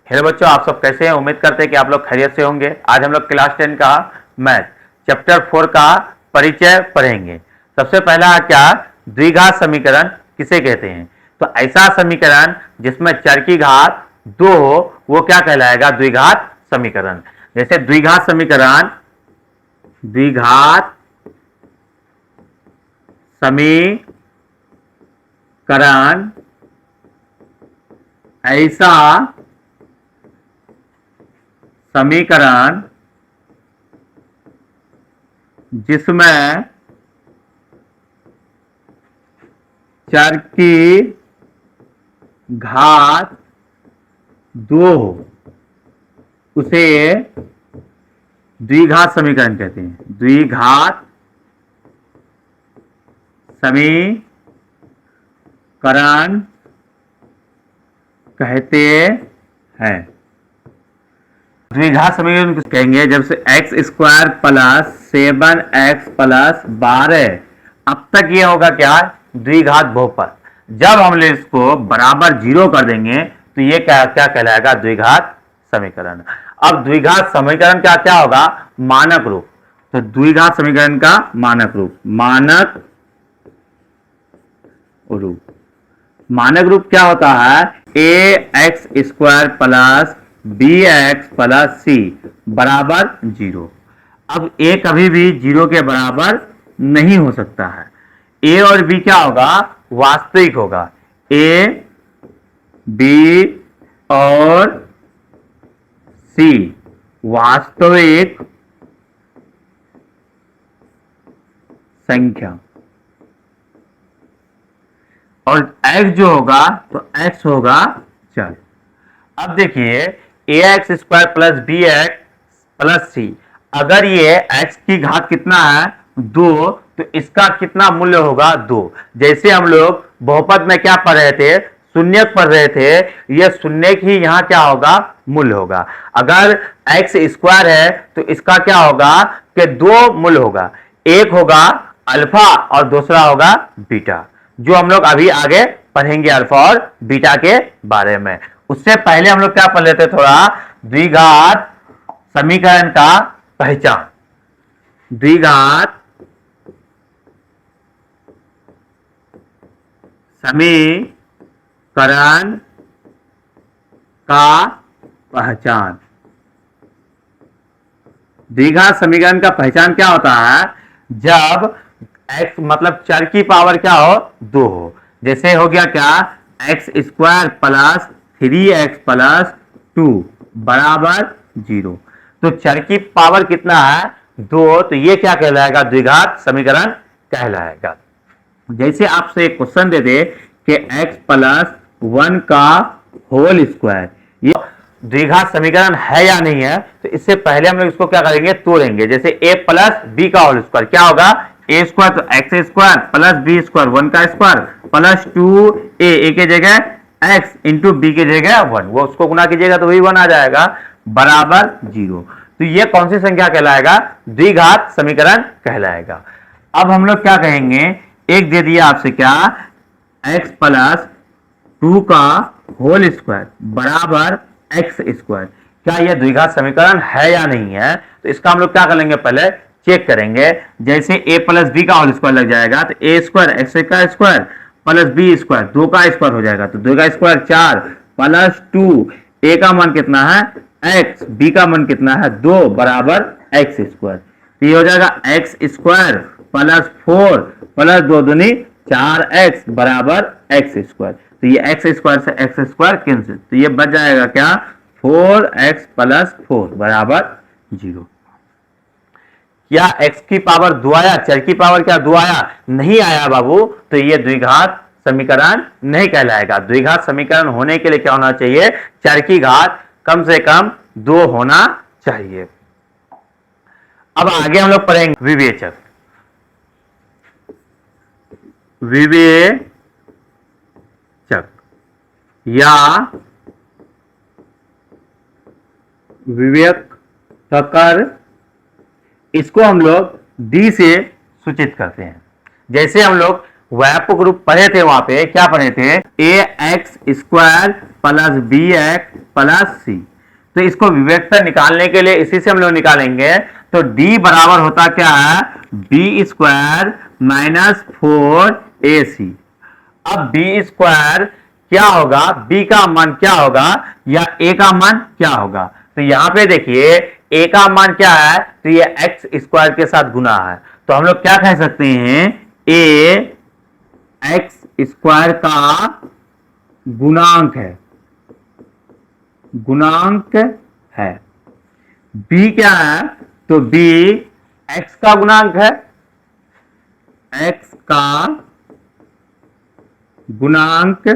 Hello बच्चों, आप सब कैसे हैं? उम्मीद करते हैं कि आप लोग खैरियत से होंगे। आज हम लोग क्लास 10 का मैथ चैप्टर 4 का परिचय पढ़ेंगे। सबसे पहला क्या, द्विघात समीकरण किसे कहते हैं? तो ऐसा समीकरण जिसमें चर की घात 2 हो वो क्या कहलाएगा? द्विघात समीकरण। जैसे द्विघात समीकरण, द्विघात समीकरण ऐसा समीकरण जिसमें चर की घात 2 हो उसे द्विघात समीकरण कहते हैं। द्विघात समीकरण कहते हैं। द्विघात समीकरण किस कहेंगे? जब से x square plus 7x plus 12, अब तक ये होगा क्या? द्विघात बहुपद। जब हम लोग इसको बराबर 0 कर देंगे तो ये क्या क्या कहलाएगा? द्विघात समीकरण। अब द्विघात समीकरण का क्या होगा? मानक रूप। तो द्विघात समीकरण का मानक रूप, मानक रूप क्या होता है? A X square plus B X plus C बराबर 0। अब ए कभी भी 0 के बराबर नहीं हो सकता है। ए और बी क्या होगा? वास्तविक होगा। ए बी और सी वास्तविक संख्या, और x जो होगा तो x होगा चर। अब देखिए A X square plus B X plus C, अगर ये x की घात कितना है? 2, तो इसका कितना मूल्य होगा? 2। जैसे हम लोग बहुपद में क्या पढ़ रहे थे? शून्यक पढ़ रहे थे। ये शून्यक ही यहाँ क्या होगा? मूल्य होगा। अगर एक्स स्क्वायर है तो इसका क्या होगा? कि 2 मूल्य होगा। एक होगा अल्फा और दूसरा होगा बीटा, जो हम लोग अभी आगे पढ़ेंगे अल्फा और बीटा के बारे में। उससे पहले हम लोग क्या पढ़ लेते? थोड़ा द्विघात समीकरण का पहचान। द्विघात समीकरण का पहचान। द्विघात समीकरण का पहचान क्या होता है? जब x मतलब चर की पावर क्या हो? 2 हो। जैसे हो गया क्या? X square plus 3x plus 2 बराबर 0। तो चर की पावर कितना है? 2। तो ये क्या कहलाएगा? द्विघात समीकरण कहलाएगा। जैसे आपसे एक क्वेश्चन दे दे कि x प्लस 1 का होल स्क्वायर, ये द्विघात समीकरण है या नहीं है? तो इससे पहले हम लोग इसको क्या करेंगे? तोड़ेंगे। जैसे a प्लस बी का होल स्क्वायर क्या होगा? ए स्क्वायर तो X square plus B square 1 का स्क्वायर प्लस 2a के जगह x इंटू बी के जगह 1, वो उसको गुना कीजिएगा तो वही 1 आ जाएगा, बराबर 0। तो ये कौन सी संख्या कहलाएगा? द्विघात समीकरण कहलाएगा। अब हम लोग क्या कहेंगे? एक दे दिया आपसे क्या? x प्लस 2 का होल स्क्वायर बराबर एक्स स्क्वायर, क्या यह द्विघात समीकरण है या नहीं है? तो इसका हम लोग क्या करेंगे? पहले चेक करेंगे। जैसे a प्लस बी का होल स्क्वायर लग जाएगा तो a स्क्वायर एक्स का स्क्वायर प्लस बी स्क्वायर 2 का स्क्वायर हो जाएगा, तो 2 का स्क्वायर 4 प्लस 2, a का मान कितना है? x, b का मान कितना है? 2 बराबर एक्स स्क्वायर। तो ये हो जाएगा एक्स स्क्वायर प्लस 4 प्लस 2 दूनी 4x बराबर एक्स स्क्वायर। तो ये एक्स स्क्वायर से एक्स स्क्वायर कैंसिल, तो ये बच जाएगा क्या? 4x प्लस 4 बराबर 0। क्या x की पावर 2 आया? चर की पावर क्या 2 आया? नहीं आया बाबू। तो ये द्विघात समीकरण नहीं कहलाएगा। द्विघात समीकरण होने के लिए क्या होना चाहिए? चर की घात कम से कम 2 होना चाहिए। अब आगे हम लोग पढ़ेंगे विवेचक। विवेचक या विवेककर, इसको हम लोग डी से सूचित करते हैं। जैसे हम लोग व्यापक रूप पढ़े थे, वहां पे क्या पढ़े थे? A X square plus B X plus C. तो इसको विवेक्तर निकालने के लिए इसी से हम लोग निकालेंगे। तो डी बराबर होता क्या है, बी स्क्वायर माइनस 4ac। अब बी स्क्वायर क्या होगा, बी का मान क्या होगा या ए का मान क्या होगा। तो यहां पे देखिए ए का मान क्या है, तो ये एक्स स्क्वायर के साथ गुना है। तो हम लोग क्या कह सकते हैं, ए एक्स स्क्वायर का गुणांक है, गुणांक है। बी क्या है, तो बी एक्स का गुणांक है, एक्स का गुणांक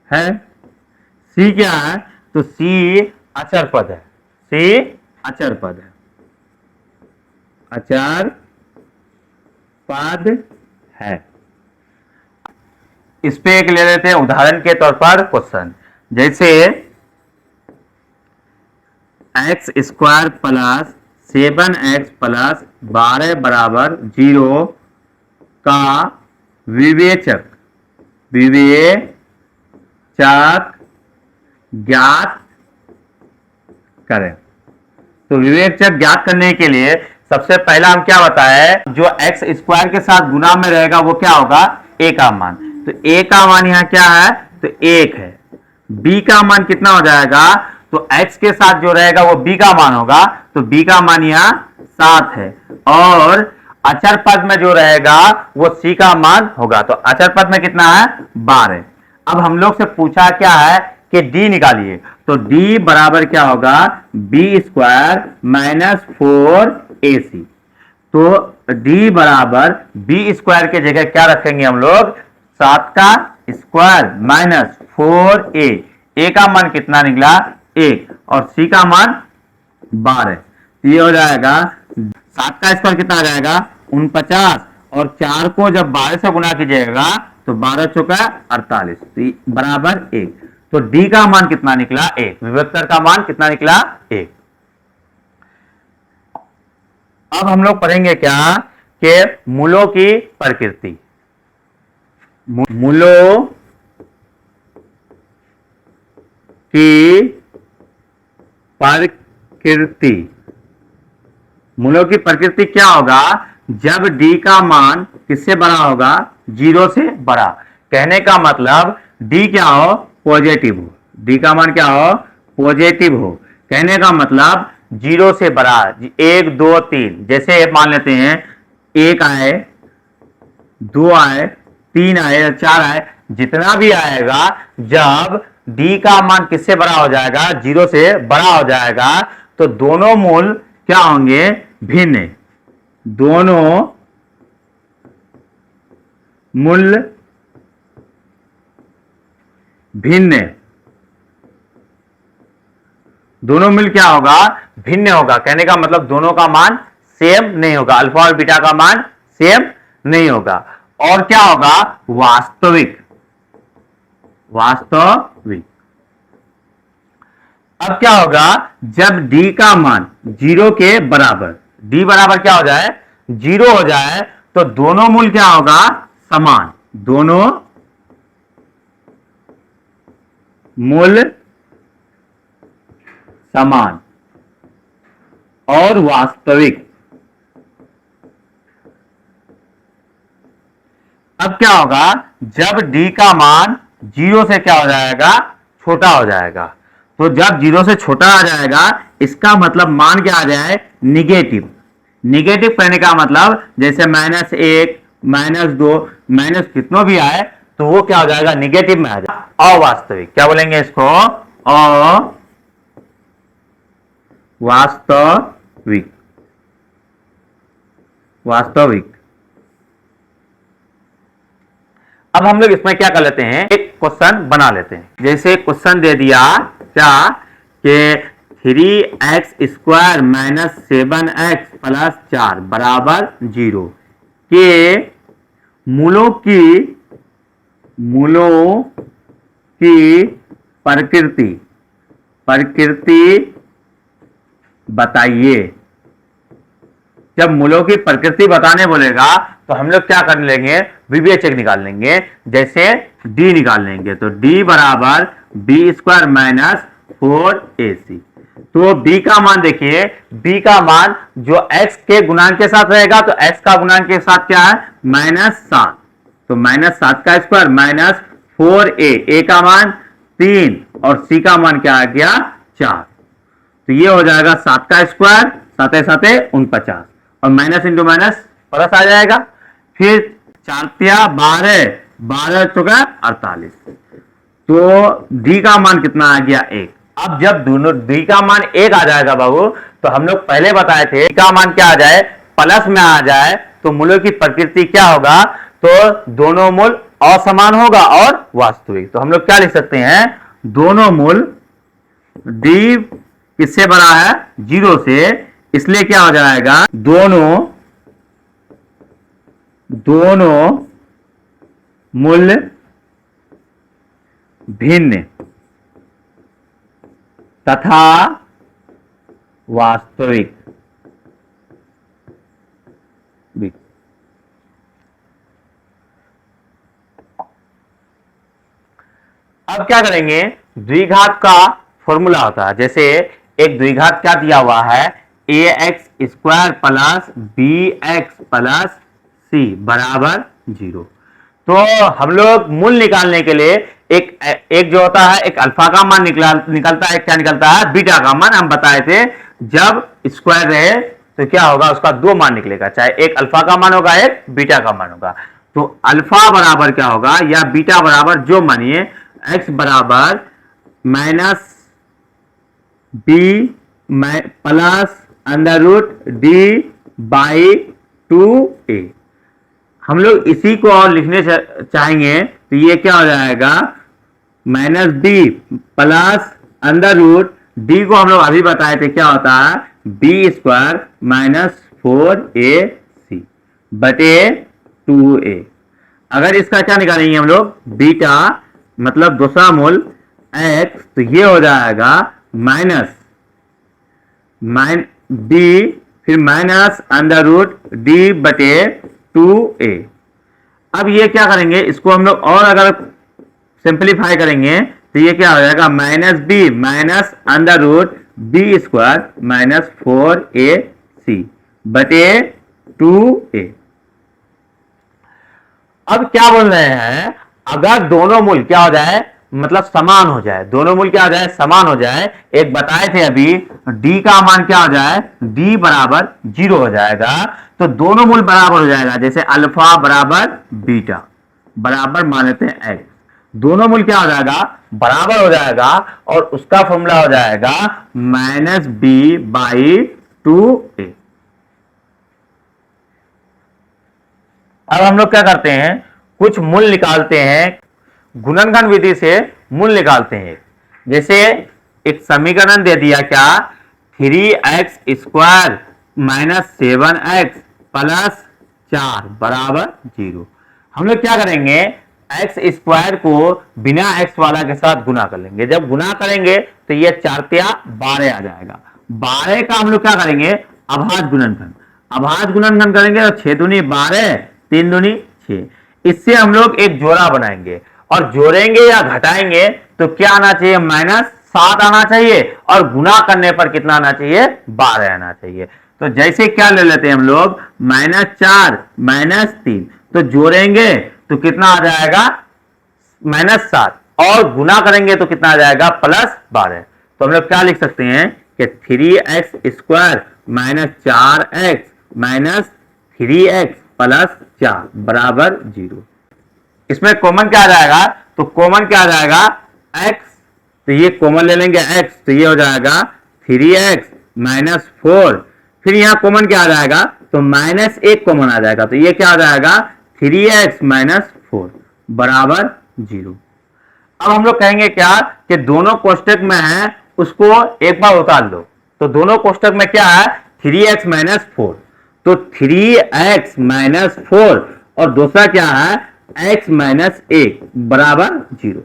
है। सी क्या है, तो सी अचर पद है, सी अचर पद है, अचर पद है। इस पे एक ले लेते हैं उदाहरण के तौर पर क्वेश्चन, जैसे x square plus 7x plus 12 बराबर 0 का विवेचक ज्ञात करें। तो विवेचक ज्ञात करने के लिए सबसे पहला हम क्या बताए, जो एक्स स्क्वायर के साथ गुना में रहेगा वो क्या होगा, ए का मान। तो ए का मान यहां क्या है, तो 1 है। बी का मान कितना हो जाएगा, तो x के साथ जो रहेगा वो b का मान होगा, तो b का मान यहाँ 7 है। और अचर पद में जो रहेगा वो c का मान होगा, तो अचर पद में कितना है, 12। अब हम लोग से पूछा क्या है कि d निकालिए। तो d बराबर क्या होगा, बी स्क्वायर माइनस 4ac। तो d बराबर बी स्क्वायर के जगह क्या रखेंगे हम लोग, 7 का स्क्वायर माइनस 4a। a का मान कितना निकला, 1, और c का मान 12। तो ये हो जाएगा 7 का स्क्वायर कितना आ जाएगा, 49, और 4 को जब 12 से गुना कीजिएगा तो 12 चौका 48, तो बराबर 1। तो d का मान कितना निकला, 1। विवेक्तर का मान कितना निकला, 1। अब हम लोग पढ़ेंगे क्या कि मूलों की प्रकृति। मूलों की प्रकृति, मूलों की प्रकृति क्या होगा, जब d का मान किससे बड़ा होगा, 0 से बड़ा। कहने का मतलब d क्या हो, पॉजिटिव हो, d का मान क्या हो, पॉजिटिव हो। कहने का मतलब 0 से बड़ा, 1 2 3, जैसे मान लेते हैं 1 आए, 2 आए, 3 आए, 4 आए, जितना भी आएगा, जब d का मान किससे बड़ा हो जाएगा, 0 से बड़ा हो जाएगा, तो दोनों मूल क्या होंगे, भिन्न। दोनों मूल भिन्न, दोनों मूल क्या होगा, भिन्न होगा। कहने का मतलब दोनों का मान सेम नहीं होगा, अल्फा और बीटा का मान सेम नहीं होगा। और क्या होगा, वास्तविक, वास्तविक। अब क्या होगा, जब d का मान 0 के बराबर, d बराबर क्या हो जाए, 0 हो जाए, तो दोनों मूल क्या होगा, समान। दोनों मूल समान और वास्तविक। अब क्या होगा, जब d का मान 0 से क्या हो जाएगा, छोटा हो जाएगा। तो जब 0 से छोटा आ जाएगा, इसका मतलब मान क्या आ जाए, निगेटिव। निगेटिव कहने का मतलब जैसे -1, -2, माइनस कितनों भी आए तो वो क्या हो जाएगा, निगेटिव में आ जाएगा। अवास्तविक, क्या बोलेंगे इसको, अवास्तविक, वास्तविक। अब हम लोग इसमें क्या कर लेते हैं, एक क्वेश्चन बना लेते हैं। जैसे क्वेश्चन दे दिया क्या कि 3x square minus 7x plus 4 बराबर 0 के मूलों की प्रकृति बताइए। जब मूलों की प्रकृति बताने बोलेगा तो हम लोग क्या कर लेंगे, विवेचक निकाल लेंगे। जैसे d निकाल लेंगे, तो d बराबर बी स्क्वायर माइनस 4ac। तो b का मान देखिए, b का मान जो x के गुणांक के साथ रहेगा तो x का गुणांक के साथ क्या है -7, तो -7 का स्क्वायर माइनस 4a, a का मान 3 और c का मान क्या आ गया 4, तो ये हो जाएगा 7 का स्क्वायर 7 7 49 और माइनस इंटू माइनस प्लस आ जाएगा। फिर 4 12 12 चौका 48, तो d का मान कितना आ गया 1। अब जब दोनों d का मान 1 आ जाएगा बाबू, तो हम लोग पहले बताए थे d का मान क्या आ जाए प्लस में आ जाए तो मूलों की प्रकृति क्या होगा, तो दोनों मूल असमान होगा और वास्तविक। तो हम लोग क्या लिख सकते हैं, दोनों मूल d किससे बड़ा है 0 से, इसलिए क्या हो जाएगा दोनों मूल भिन्न तथा वास्तविक। अब क्या करेंगे, द्विघात का फॉर्मूला होता है, जैसे एक द्विघात क्या दिया हुआ है ax square plus bx plus c बराबर 0। तो हम लोग मूल निकालने के लिए एक जो होता है एक अल्फा का मान निकलता है, क्या निकलता है बीटा का मान। हम बताए थे जब स्क्वायर रहे तो क्या होगा, उसका 2 मान निकलेगा, चाहे एक अल्फा का मान होगा एक बीटा का मान होगा। तो अल्फा बराबर क्या होगा या बीटा बराबर जो मानिए x बराबर minus b plus under root d by 2a। हम लोग इसी को और लिखने चाहेंगे तो ये क्या हो जाएगा minus b plus under root d को हम लोग अभी बताए थे क्या होता है b स्क्वायर माइनस 4ac बटे 2a। अगर इसका क्या निकालेंगे हम लोग बीटा मतलब दूसरा मूल x, तो ये हो जाएगा माइनस b फिर माइनस अंडर रूट d बटे 2a। अब ये क्या करेंगे, इसको हम लोग और अगर सिंपलीफाई करेंगे तो ये क्या हो जाएगा minus b minus under root b square minus 4ac बटे 2a। अब क्या बोल रहे हैं, अगर दोनों मूल क्या हो जाए मतलब समान हो जाए, दोनों मूल क्या हो जाए समान हो जाए, एक बताए थे अभी d का मान क्या हो जाए d बराबर 0 हो जाएगा, तो दोनों मूल बराबर हो जाएगा, जैसे अल्फा बराबर बीटा बराबर मान लेते हैं x, दोनों मूल क्या हो जाएगा बराबर हो जाएगा और उसका फॉर्मूला हो जाएगा माइनस b बाई 2a। अब हम लोग क्या करते हैं, कुछ मूल निकालते हैं, गुणनखंड विधि से मूल निकालते हैं। जैसे एक समीकरण दे दिया क्या 3x square minus 7x plus 4 बराबर 0। हम लोग क्या करेंगे x स्क्वायर को बिना x वाला के साथ गुना कर लेंगे, जब गुना करेंगे तो ये 4 12 आ जाएगा। 12 का हम लोग क्या करेंगे अभाज्य गुणनखंड, अभाज्य गुणनखंड करेंगे तो 6 दूनी 12 3 दूनी 6, इससे हम लोग एक जोड़ा बनाएंगे और जोड़ेंगे या घटाएंगे तो क्या आना चाहिए -7 आना चाहिए और गुना करने पर कितना आना चाहिए 12 आना चाहिए। तो जैसे क्या ले लेते हैं हम लोग -4 -3, तो जोड़ेंगे तो कितना आ जाएगा -7 और गुना करेंगे तो कितना आ जाएगा +12। तो हम लोग क्या लिख सकते हैं कि 3x square minus 4x minus 3x plus 4 बराबर 0। इसमें कॉमन क्या आ जाएगा, तो कॉमन क्या आ जाएगा x, तो ये कॉमन ले लेंगे x, तो ये हो जाएगा 3x माइनस 4, फिर यहाँ कॉमन क्या आ जाएगा तो -1 कॉमन आ जाएगा, तो ये क्या आ जाएगा 3x माइनस 4 बराबर 0। अब हम लोग कहेंगे क्या कि दोनों कोष्टक में है उसको एक बार उतार लो, तो दोनों कोष्टक में क्या है 3x माइनस 4, तो 3x माइनस 4 और दूसरा क्या है x माइनस 1 बराबर 0।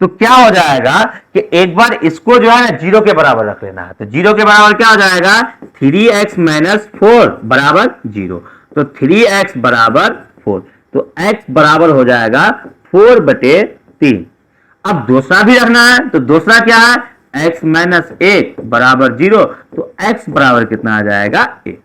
तो क्या हो जाएगा कि एक बार इसको जो है ना 0 के बराबर रख लेना है, तो 0 के बराबर क्या हो जाएगा 3x माइनस 4 बराबर 0, तो 3x बराबर 4, तो x बराबर हो जाएगा 4 बटे 3। अब दूसरा भी रखना है, तो दूसरा क्या है, x माइनस 1 बराबर 0, तो x बराबर कितना आ जाएगा 1।